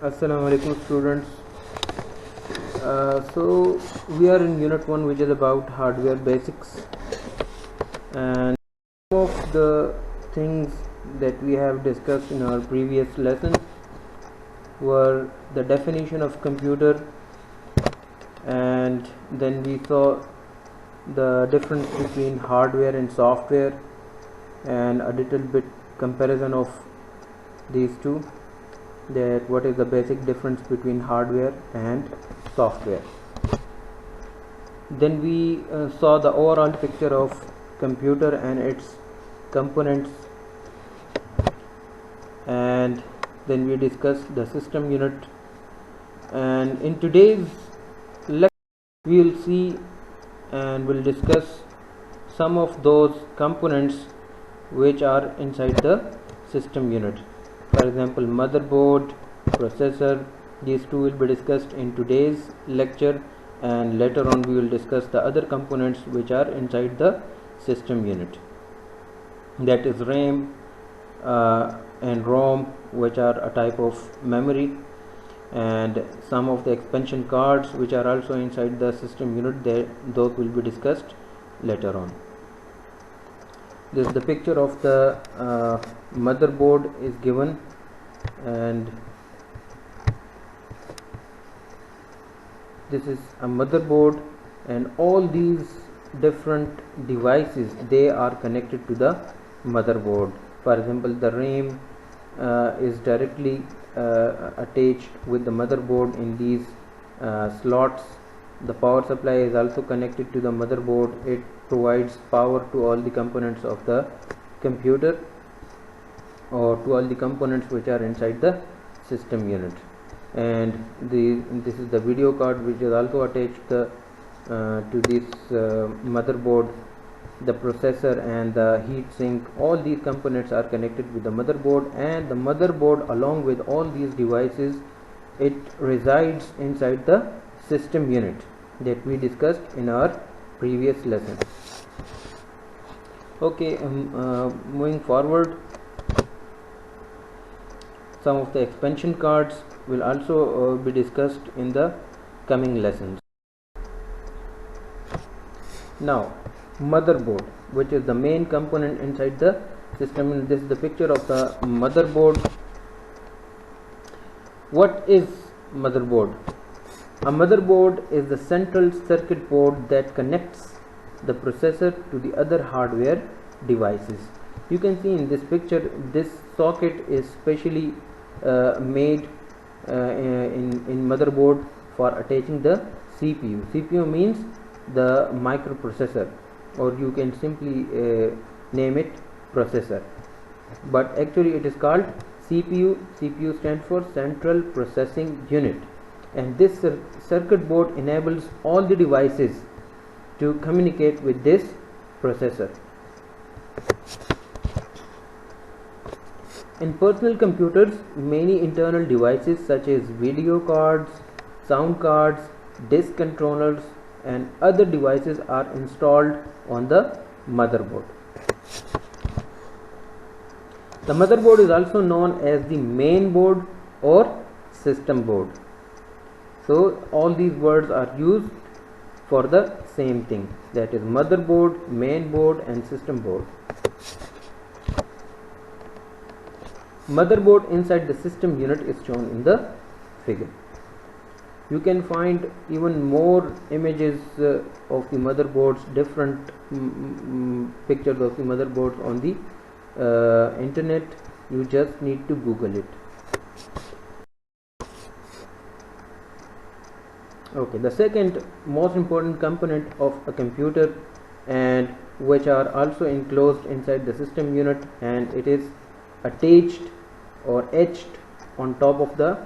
Assalamu alaikum students. So we are in unit 1, which is about hardware basics, and some of the things that we have discussed in our previous lessons were the definition of computer, and then we saw the difference between hardware and software and a little bit comparison of these two, that what is the basic difference between hardware and software. Then we saw the overall picture of computer and its components, and then we discussed the system unit. And in today's lecture we will see and will discuss some of those components which are inside the system unit. For example, motherboard, processor. These two will be discussed in today's lecture, and later on we will discuss the other components which are inside the system unit, that is RAM and ROM, which are a type of memory, and some of the expansion cards which are also inside the system unit. Those will be discussed later on. This is the picture of the motherboard is given, and this is a motherboard, and all these different devices, they are connected to the motherboard. For example, the RAM is directly attached with the motherboard in these slots. The power supply is also connected to the motherboard. It provides power to all the components of the computer, or to all the components which are inside the system unit. And this is the video card which is also attached to this motherboard. The processor and the heat sink, all these components are connected with the motherboard, and the motherboard, along with all these devices, it resides inside the system unit that we discussed in our previous lesson. Okay, moving forward, some of the expansion cards will also be discussed in the coming lessons. Now, motherboard, which is the main component inside the system, and this is the picture of the motherboard. What is motherboard? A motherboard is the central circuit board that connects the processor to the other hardware devices. You can see in this picture, this socket is specially made in motherboard for attaching the CPU. CPU means the microprocessor, or you can simply name it processor, but actually it is called CPU. CPU stands for Central Processing Unit, and this circuit board enables all the devices to communicate with this processor. In personal computers, many internal devices such as video cards, sound cards, disk controllers, and other devices are installed on the motherboard. The motherboard is also known as the main board or system board. So all these words are used for the same thing, that is motherboard, main board, and system board. Motherboard inside the system unit is shown in the figure. You can find even more images of the motherboards, different pictures of the motherboards on the internet. You just need to Google it. Okay, the second most important component of a computer, and which are also enclosed inside the system unit, and it is attached or etched on top of the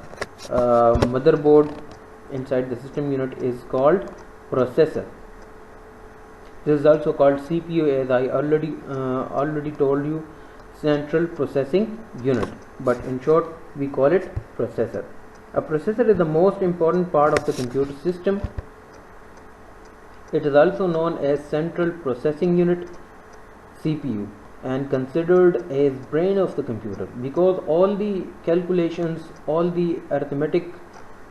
motherboard inside the system unit, is called processor. This is also called CPU, as I already told you, Central Processing Unit, but in short we call it processor. A processor is the most important part of the computer system. It is also known as Central Processing Unit, CPU, and considered as brain of the computer, because all the calculations, all the arithmetic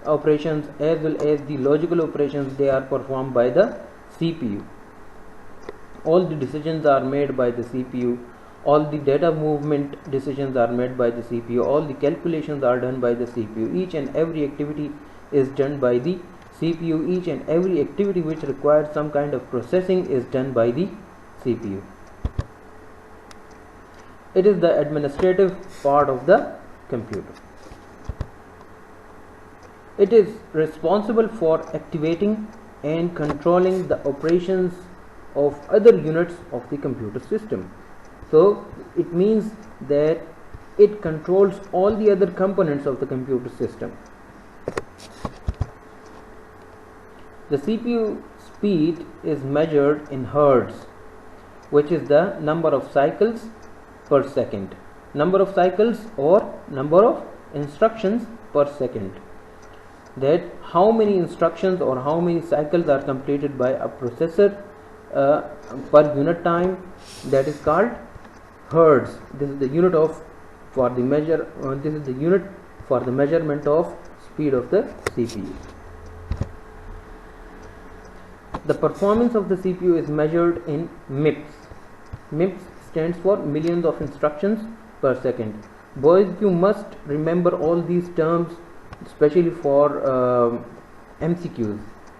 operations as well as the logical operations, they are performed by the CPU. All the decisions are made by the CPU, all the data movement decisions are made by the CPU, all the calculations are done by the CPU, each and every activity is done by the CPU, each and every activity which requires some kind of processing is done by the CPU. It is the administrative part of the computer. It is responsible for activating and controlling the operations of other units of the computer system. So it means that it controls all the other components of the computer system. The CPU speed is measured in hertz, which is the number of cycles per second. Number of cycles or number of instructions per second. That how many instructions or how many cycles are completed by a processor per unit time, that is called hertz. This is the unit of for the measure. This is the unit for the measurement of speed of the CPU. The performance of the CPU is measured in MIPS. MIPS stands for millions of instructions per second. Boys, you must remember all these terms, especially for MCQs.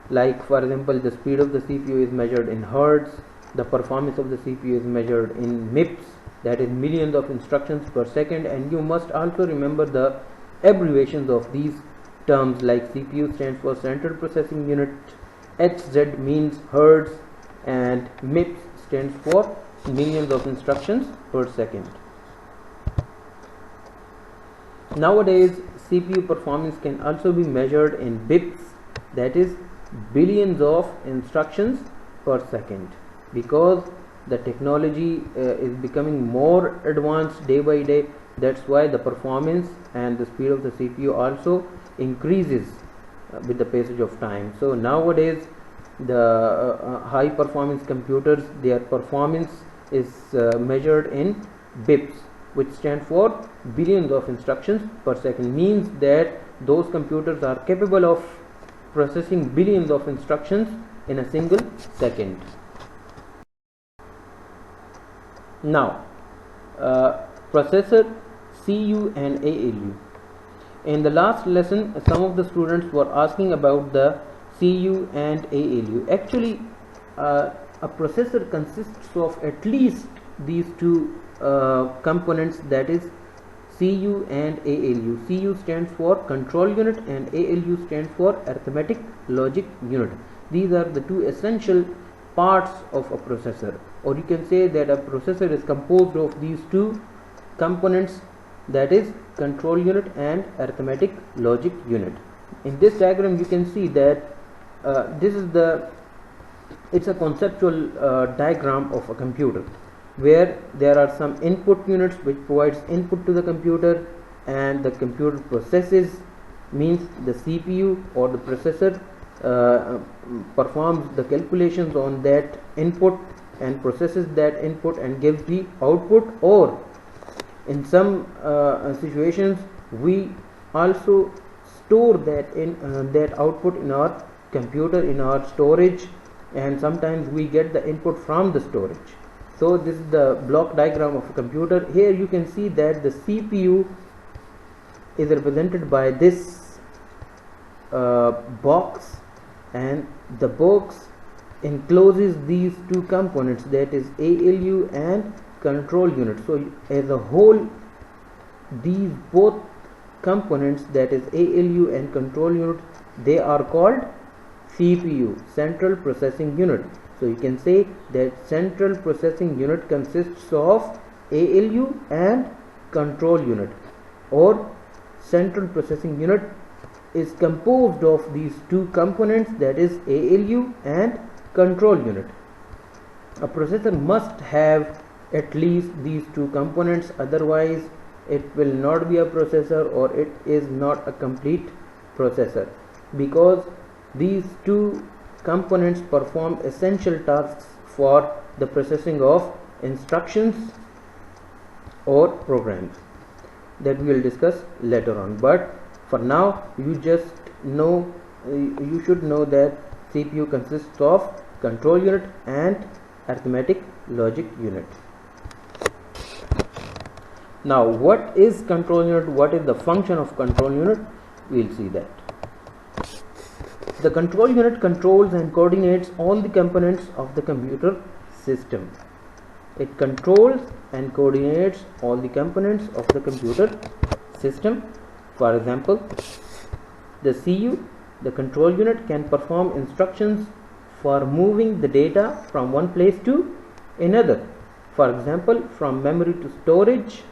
Like for example, the speed of the CPU is measured in hertz, the performance of the CPU is measured in MIPS, that is millions of instructions per second, and you must also remember the abbreviations of these terms, like CPU stands for Central Processing Unit, HZ means hertz, and MIPS stands for millions of instructions per second. Nowadays, CPU performance can also be measured in bits, that is billions of instructions per second, because the technology is becoming more advanced day by day. That's why the performance and the speed of the CPU also increases with the passage of time. So nowadays the high performance computers, their performance is measured in bips, which stand for billions of instructions per second. Means that those computers are capable of processing billions of instructions in a single second. Now, processor, CU and ALU. In the last lesson, some of the students were asking about the CU and ALU. Actually, a processor consists of at least these two components, that is CU and ALU. CU stands for control unit and ALU stands for arithmetic logic unit. These are the two essential parts of a processor, or you can say that a processor is composed of these two components, that is control unit and arithmetic logic unit. In this diagram you can see that it's a conceptual diagram of a computer, where there are some input units which provides input to the computer, and the computer processes, means the CPU or the processor performs the calculations on that input and processes that input and gives the output, or in some situations we also store that in that output in our computer, in our storage, and sometimes we get the input from the storage. So this is the block diagram of a computer. Here you can see that the CPU is represented by this box, and the box encloses these two components, that is ALU and control unit. So as a whole, these both components, that is ALU and control unit, they are called CPU, Central Processing Unit. So you can say that Central Processing Unit consists of ALU and control unit, or Central Processing Unit is composed of these two components, that is ALU and control unit. A processor must have at least these two components, otherwise it will not be a processor, or it is not a complete processor, because these two components perform essential tasks for the processing of instructions or programs that we will discuss later on. But for now, you should know that CPU consists of control unit and arithmetic logic unit. Now, what is control unit? What is the function of control unit? We will see that. The control unit controls and coordinates all the components of the computer system. It controls and coordinates all the components of the computer system. For example, the CU, the control unit, can perform instructions for moving the data from one place to another. For example, from memory to storage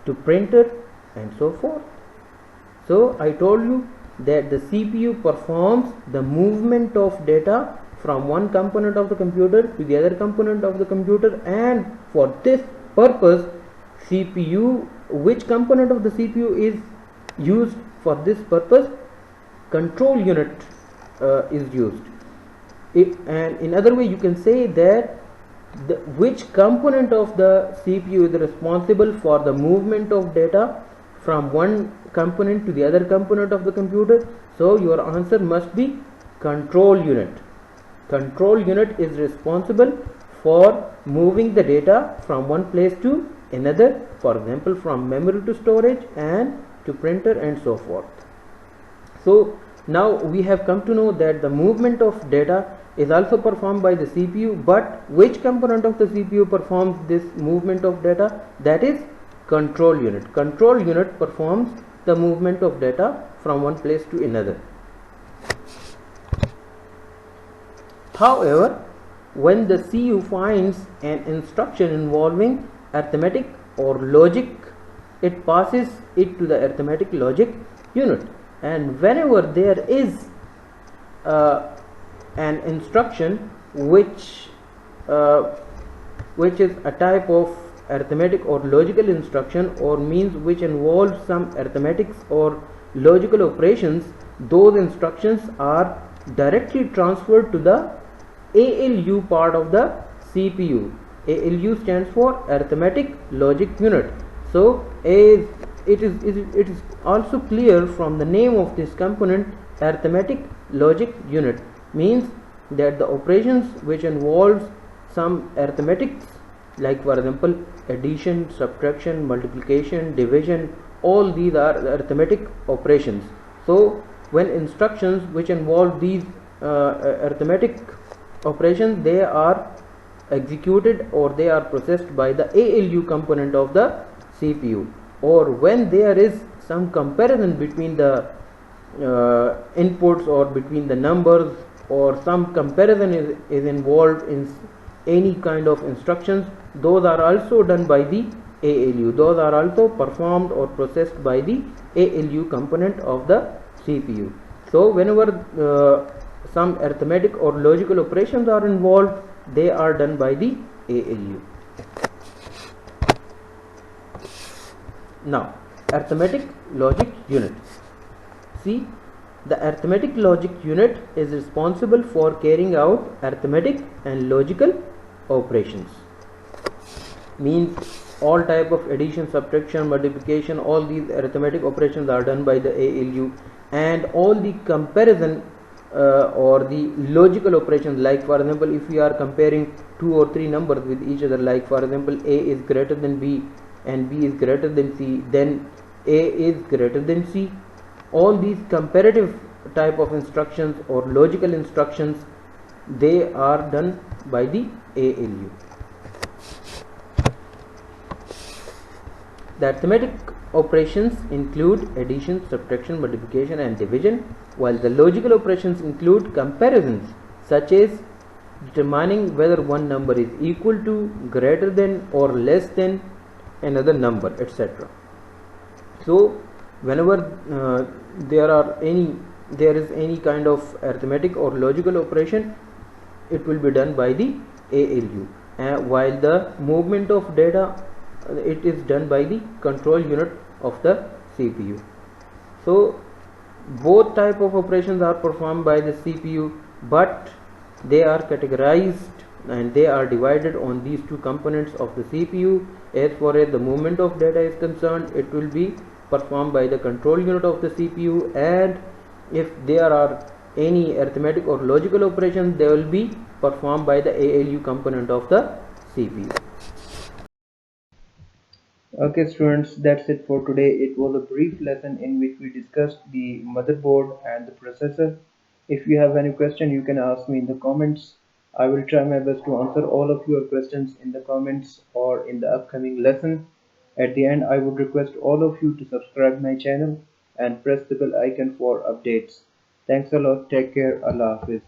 to printer and so forth. So I told you that the CPU performs the movement of data from one component of the computer to the other component of the computer, and for this purpose CPU, which component of the CPU is used for this purpose? Control unit is used. And in other way you can say that which component of the CPU is responsible for the movement of data from one component to the other component of the computer. So your answer must be control unit. Control unit is responsible for moving the data from one place to another, for example from memory to storage and to printer and so forth. So now we have come to know that the movement of data is also performed by the CPU, but which component of the CPU performs this movement of data? That is control unit. Control unit performs the movement of data from one place to another. However, when the CU finds an instruction involving arithmetic or logic, it passes it to the arithmetic logic unit. And whenever there is an instruction which is a type of arithmetic or logical instruction, or means which involves some arithmetics or logical operations, those instructions are directly transferred to the ALU part of the CPU. ALU stands for arithmetic logic unit. So it is also clear from the name of this component, arithmetic logic unit, means that the operations which involves some arithmetics, like for example addition, subtraction, multiplication, division, all these are arithmetic operations. So when instructions which involve these arithmetic operations, they are executed or they are processed by the ALU component of the CPU, or when there is some comparison between the inputs or between the numbers, or some comparison is involved in any kind of instructions, those are also done by the ALU. Those are also performed or processed by the ALU component of the CPU. So whenever some arithmetic or logical operations are involved, they are done by the ALU. Now, arithmetic logic unit. See, the arithmetic logic unit is responsible for carrying out arithmetic and logical operations. Means all type of addition, subtraction, multiplication, all these arithmetic operations are done by the ALU, and all the comparison or the logical operations, like for example if we are comparing 2 or 3 numbers with each other, like for example A is greater than B and B is greater than C, then A is greater than C, all these comparative type of instructions or logical instructions, they are done by the ALU. The arithmetic operations include addition, subtraction, multiplication and division, while the logical operations include comparisons such as determining whether one number is equal to, greater than or less than another number, etc. So whenever there is any kind of arithmetic or logical operation, it will be done by the ALU, while the movement of data, it is done by the control unit of the CPU. So both type of operations are performed by the CPU, but they are categorized and they are divided on these two components of the CPU. As far as the movement of data is concerned, it will be performed by the control unit of the CPU, and if there are any arithmetic or logical operations, they will be performed by the ALU component of the CPU. Okay students, that's it for today. It was a brief lesson in which we discussed the motherboard and the processor. If you have any question, you can ask me in the comments. I will try my best to answer all of your questions in the comments or in the upcoming lesson. At the end, I would request all of you to subscribe my channel and press the bell icon for updates. Thanks a lot. Take care. Allah Hafiz.